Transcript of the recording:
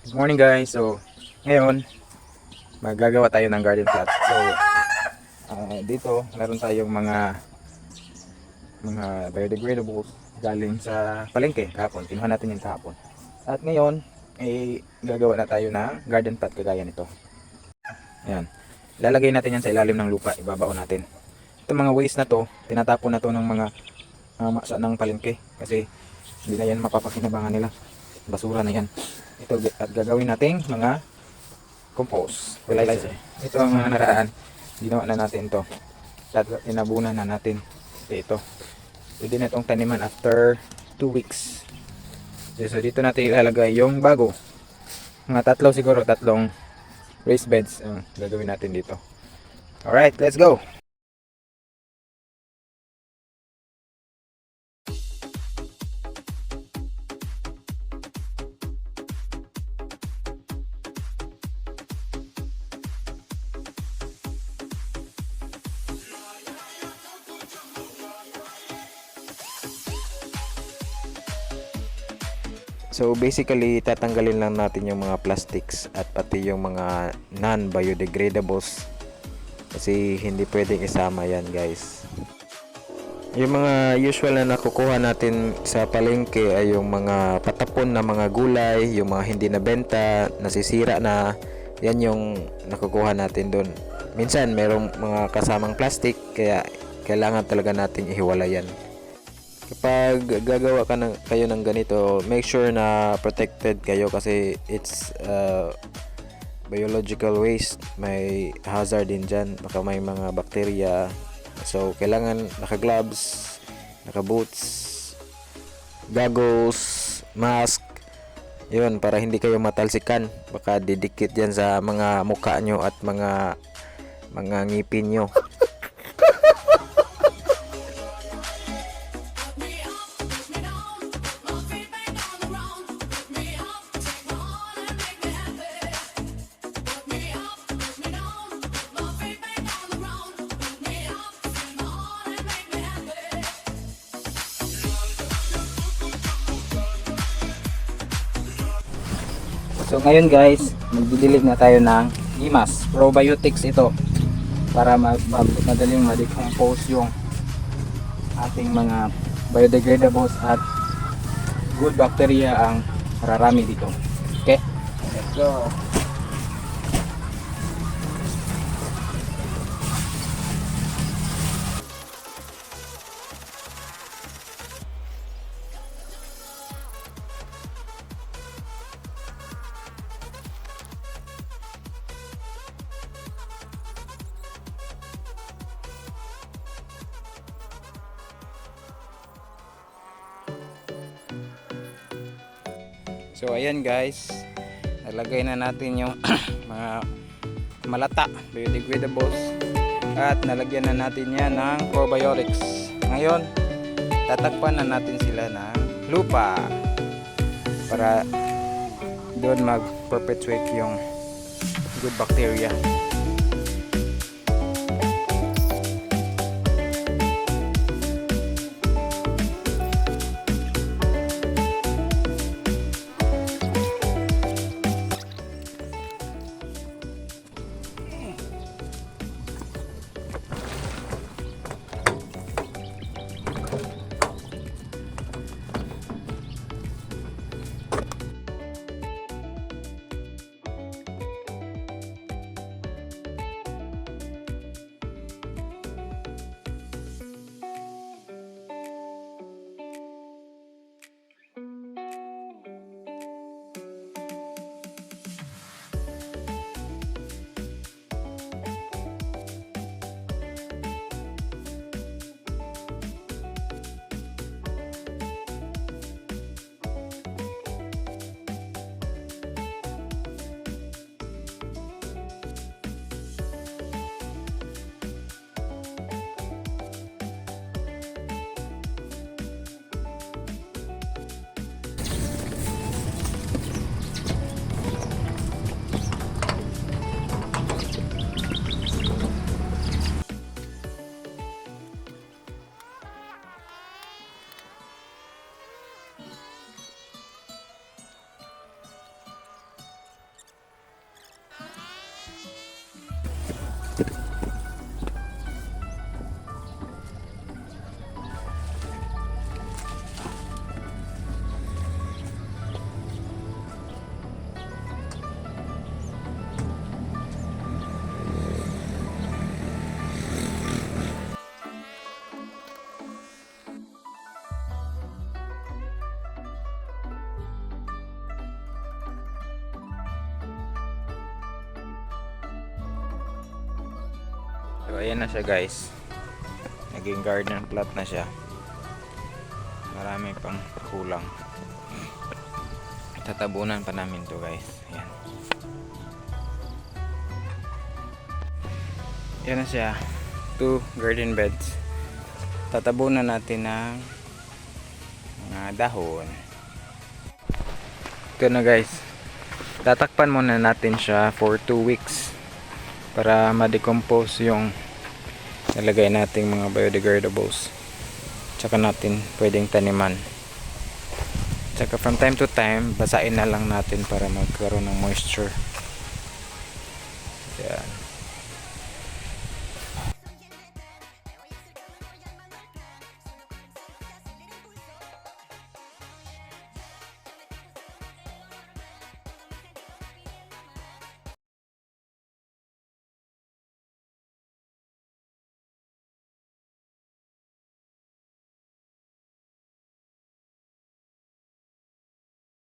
Good morning guys. So, ngayon magagawa tayo ng garden plot. So, dito meron tayong mga biodegradables galing sa palengke kahapon. Kinuha natin yung kahapon. At ngayon gagawa na tayo ng garden plot kagaya nito. Ayan. Lalagay natin yan sa ilalim ng lupa, ibabaon natin. Itong mga waste na to, tinatapon na to ng mga masa ng palengke kasi hindi na yan mapapakinabangan nila. Basura na yan. Ito at gagawin nating mga compost fertilizer. Ito ang mga naraan, ginawa na natin to at inabunan na natin ito. Pwede na itong taniman after 2 weeks. So dito natin ilalagay yung bago, mga tatlong raised beds ang gagawin natin dito. Alright, let's go. So basically tatanggalin lang natin yung mga plastics at pati yung mga non-biodegradables kasi hindi pwedeng isama yan guys. Yung mga usual na nakukuha natin sa palengke ay yung mga patapon na mga gulay, yung mga hindi nabenta, nasisira na, yan yung nakukuha natin doon. Minsan merong mga kasamang plastic kaya kailangan talaga nating ihiwalay yan. Kapag gagawa kayo ng ganito, make sure na protected kayo kasi it's biological waste. May hazard din dyan, baka may mga bacteria. So kailangan naka-gloves, naka-boots, goggles, mask, yun, para hindi kayo matalsikan. Baka didikit yan sa mga mukha nyo at mga ngipin nyo. So ngayon guys, magdidilig na tayo ng limas. Probiotics ito para madaling ma-decompose yung ating mga biodegradables at good bacteria ang rarami dito. Okay? Let's go! So ayan guys, nalagay na natin yung mga malata, biodegradables, at nalagyan na natin yan ng probiotics. Ngayon, tatakpan na natin sila ng lupa para doon mag-perpetuate yung good bacteria. So ayan na siya guys. Naging garden plot na siya. Marami pang kulang. Tatabunan pa namin to guys. Ayan. Yan na siya. 2 garden beds. Tatabunan natin ng mga dahon. Ito na guys. Tatakpan muna natin siya for 2 weeks para ma-decompose yung nalagay nating mga biodegradables. Tsaka natin pwedeng taniman. Tsaka from time to time basain na lang natin para magkaroon ng moisture.